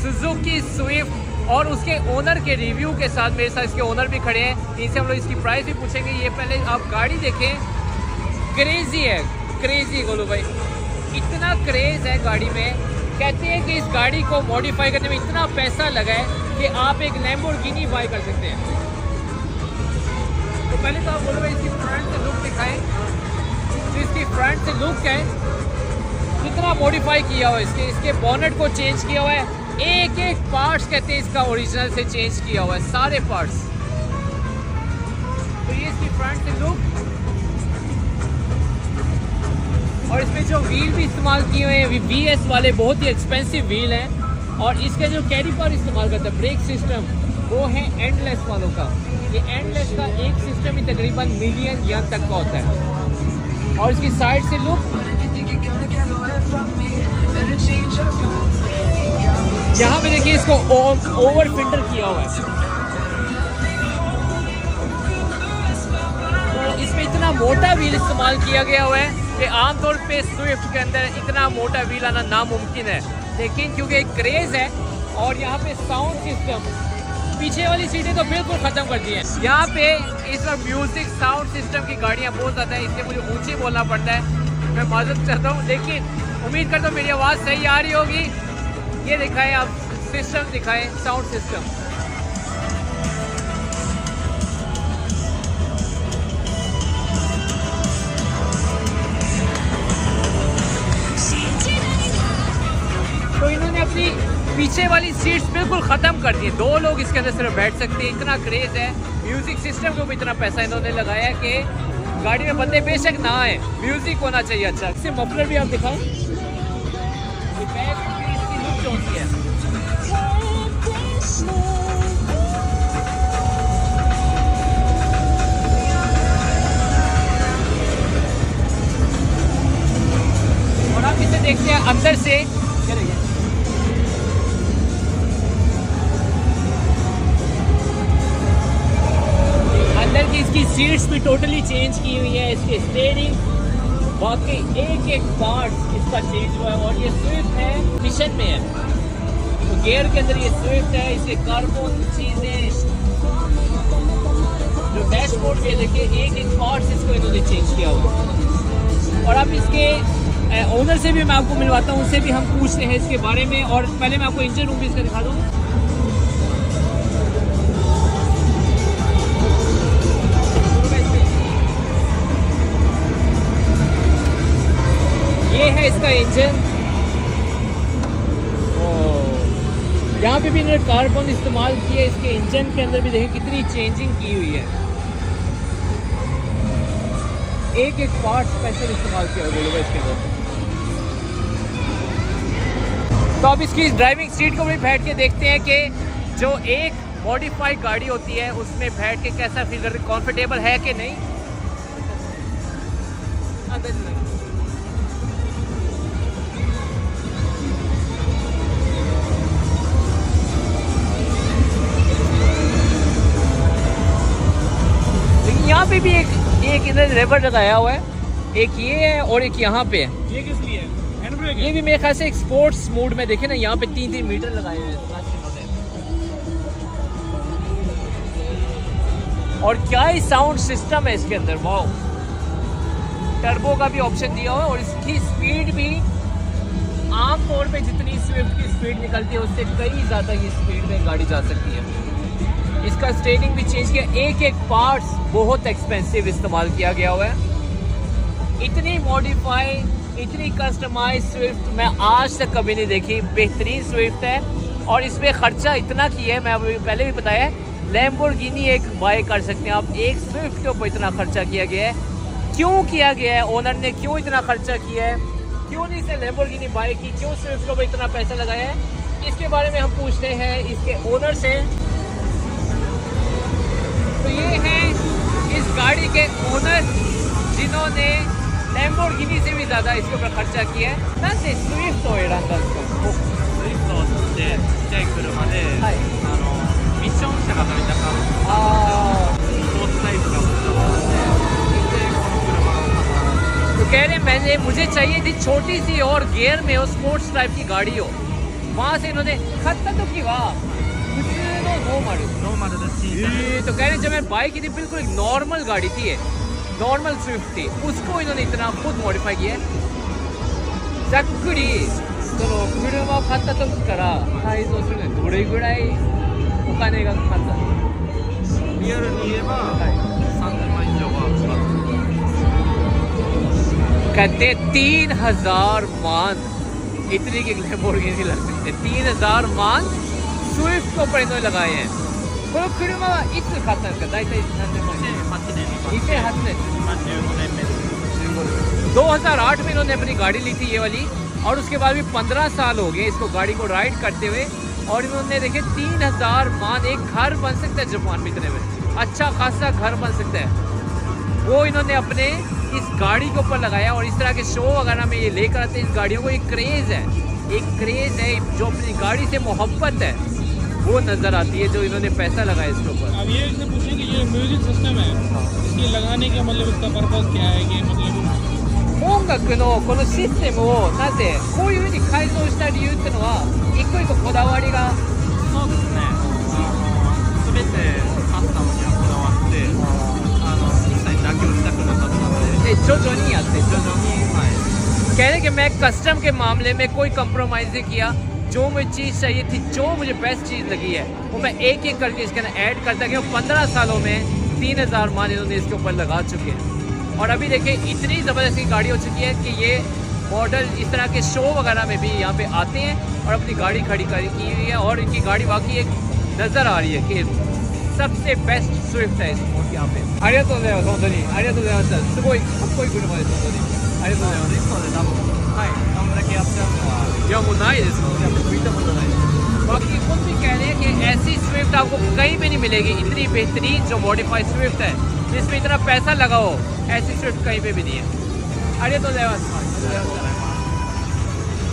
Suzuki Swift और उसके owner के रिव्यू के साथ। मेरे साथ इसके ओनर भी खड़े हैं, इनसे हम लोग इसकी प्राइस भी पूछेंगे। ये पहले आप गाड़ी देखें, क्रेजी है, क्रेजी गोलू भाई, इतना क्रेज है गाड़ी में। कहते हैं कि इस गाड़ी को मॉडिफाई करने में इतना पैसा लगा है कि आप एक लैम्बोर्गिनी बाय कर सकते हैं। तो पहले तो आप गोलू भाई इसकी फ्रंट से लुक दिखाएं। तो इसकी फ्रंट से लुक है, कितना मॉडिफाई किया हुआ है इसके बोनेट को चेंज किया हुआ है। एक एक पार्ट्स कहते हैं इसका ओरिजिनल से चेंज किया हुआ है, सारे पार्ट्स। तो ये इसकी फ्रंट से लुक, और इसमें जो व्हील भी इस्तेमाल किए हुए हैं VS वाले, बहुत ही एक्सपेंसिव व्हील हैं। और इसके जो कैरी पावर इस्तेमाल करता है, ब्रेक सिस्टम, वो है एंडलेस वालों का। ये एंडलेस का एक सिस्टम ही तकरीबन मिलियन यन तक का होता है। और इसकी साइड से लुक, यहाँ पे देखिए इसको ओवर फिल्टर किया हुआ है। तो इसमें इतना मोटा व्हील इस्तेमाल किया गया हुआ है कि आमतौर पे स्विफ्ट के अंदर इतना मोटा व्हील आना नामुमकिन है। लेकिन क्योंकि एक क्रेज़ है, और यहाँ पे साउंड सिस्टम, पीछे वाली सीटें तो बिल्कुल ख़त्म कर दी है। यहाँ पे इस वक्त म्यूज़िक साउंड सिस्टम की गाड़ियाँ बहुत ज़्यादा है, इसलिए मुझे ऊँची बोलना पड़ता है, मैं माजूद चाहता हूँ। लेकिन उम्मीद करता हूँ मेरी आवाज़ सही आ रही होगी। ये दिखाएं आप, सिस्टम दिखाएं, साउंड सिस्टम। तो इन्होंने अपनी पीछे वाली सीट्स बिल्कुल ख़त्म कर दी है, 2 लोग इसके अंदर सिर्फ बैठ सकते हैं। इतना क्रेज़ है, म्यूज़िक सिस्टम को भी इतना पैसा इन्होंने लगाया कि गाड़ी में बंदे बेशक ना आए, म्यूज़िक होना चाहिए अच्छा। इससे मफलर भी आप दिखाएं, बैक भी इसकी लुक होती है। और आप इसे देखते हैं अंदर से, अंदर की इसकी सीट्स भी टोटली चेंज की हुई है। इसके स्टीयरिंग, बाकी एक एक पार्ट इसका चेंज हुआ है। और ये स्विफ्ट है, मिशन में है, तो गियर के अंदर ये स्विफ्ट है। इसके कार्बन चीज़ें, जो डैशबोर्ड पे देखिए, एक एक पार्ट्स इसको इन्होंने चेंज किया हुआ है। और अब इसके ओनर से भी मैं आपको मिलवाता हूँ, उससे भी हम पूछते हैं इसके बारे में। और पहले मैं आपको इंजन रूम भी इसका दिखा दूँ। ये है इसका इंजन। यहाँ पे भी इन्होंने कार्बन इस्तेमाल किया। इसके इंजन के अंदर भी देखिए कितनी चेंजिंग की हुई है, एक एक पार्ट स्पेशल इस्तेमाल किया हुआ है इसके अंदर। तो अब इसकी ड्राइविंग सीट को भी बैठ के देखते हैं कि जो एक मॉडिफाइड गाड़ी होती है उसमें बैठ के कैसा फील करते, कंफर्टेबल है कि नहीं। यहाँ पे भी एक इधर रेबर लगाया हुआ है, एक ये है और एक यहाँ पे है। ये किस लिए है? ये भी मेरे ख्याल से एक स्पोर्ट्स मोड में, देखे ना यहाँ पे 3-3 मीटर लगाए हुए हैं। और क्या ही साउंड सिस्टम है इसके अंदर, वाओ। टर्बो का भी ऑप्शन दिया हुआ है। और इसकी स्पीड भी आमतौर पे जितनी स्विफ्ट की स्पीड निकलती है उससे कई ज़्यादा की स्पीड में गाड़ी जा सकती है। इसका स्टीयरिंग भी चेंज किया, एक एक पार्ट्स बहुत एक्सपेंसिव इस्तेमाल किया गया हुआ है। इतनी मॉडिफाई, इतनी कस्टमाइज स्विफ्ट मैं आज तक कभी नहीं देखी। बेहतरीन स्विफ्ट है। और इस पर ख़र्चा इतना किया है, मैं अभी पहले भी बताया, लैम्बोर्गिनी एक बाय कर सकते हैं आप। एक स्विफ्ट के ऊपर इतना खर्चा किया गया है, क्यों किया गया है, ओनर ने क्यों इतना खर्चा किया है, क्यों नहीं इसे लैम्बोर्गिनी बाय की, क्यों स्विफ्ट के ऊपर इतना पैसा लगाया है, इसके बारे में हम पूछते हैं इसके ओनर से। तो ये है इस गाड़ी के ओनर जिन्होंने लैम्बोर्गिनी से भी ज़्यादा इसके ऊपर खर्चा किया है। ना से स्विफ्ट हो रहा था इसको। スイフトってちっちゃい車で、ミッション車が乗りたかったスポーツタイプが欲しかったので、でこの車を買った。तो कह रहे हैं मुझे चाहिए थी छोटी सी और गियर में हो, स्पोर्ट्स टाइप की गाड़ी हो। वहाँ से इन्होंने खत्ता तो की वाह नॉर्मल ノーマルで小さい तो कह रहे जब मैं बाइक थी बिल्कुल एक नॉर्मल गाड़ी थी ये नॉर्मल स्विफ्ट थी उसको इन्होंने इतना खुद मॉडिफाई किया है ざっくりその車を買った時から改造するのにどれぐらいお金がかかったのリアルに言えば、はい30万以上はかかる कहते 3000 मान इतने के लैम्बोर्गिनी लग सकते 3000 मान स्विफ्ट के ऊपर इन्होंने लगाए हैं この車はいつ買ったんですか大体何年前2008年に2008年今15年目です 2008 में इन्होंने अपनी गाड़ी ली थी ये वाली और उसके बाद भी 15 साल हो गए इसको गाड़ी को राइड करते हुए और इन्होंने देखे 3000 मान एक घर बन सकता है जापान में इतने में अच्छा खासा घर बन सकता है वो इन्होंने अपने इस गाड़ी के ऊपर लगाया और इस तरह के शो वगैरह में ये लेकर आते हैं इस गाड़ियों को एक क्रेज़ है जो अपनी गाड़ी से मोहब्बत है वो नज़र आती है जो इन्होंने पैसा लगाया इसके ऊपर अब ये इससे पूछें कि ये म्यूजिक सिस्टम है इसके लगाने का मतलब इसका पर्पस क्या है कि मतलब 音楽のこのシステムをなぜこういう風に改造した理由っていうのは一個一個こだわりがそうですね全てカスタムにはこだわって一切妥協したくなかったので徐々にやって徐々にकह रहे कि मैं कस्टम के मामले में कोई कंप्रोमाइज़ नहीं किया जो मुझे चीज़ चाहिए थी जो मुझे बेस्ट चीज़ लगी है वो मैं एक एक करके इसके अंदर ऐड करता गया 15 सालों में 3000 मान इन्होंने इसके ऊपर लगा चुके हैं और अभी देखिए इतनी ज़बरदस्त गाड़ी हो चुकी है कि ये मॉडल इस तरह के शो वगैरह में भी यहाँ पे आते हैं और अपनी गाड़ी खड़ी की हुई है और इनकी गाड़ी वाकई एक नज़र आ रही है कि सबसे बेस्ट स्विफ्ट है इस यहाँ पे ありがとうございます本当にありがとうございましたすごいかっこいい車です本当にありがとうございます1個で多分はいこんだけやっちゃうのはいやもうないですもん見たことないबाकी खुद भी कह रहे हैं कि ऐसी स्विफ्ट आपको कहीं भी नहीं मिलेगी इतनी बेहतरीन जो मॉडिफाइड स्विफ्ट है जिसमें इतना पैसा लगाओ ऐसी स्विफ्ट कहीं पे भी नहीं है ありがとうございます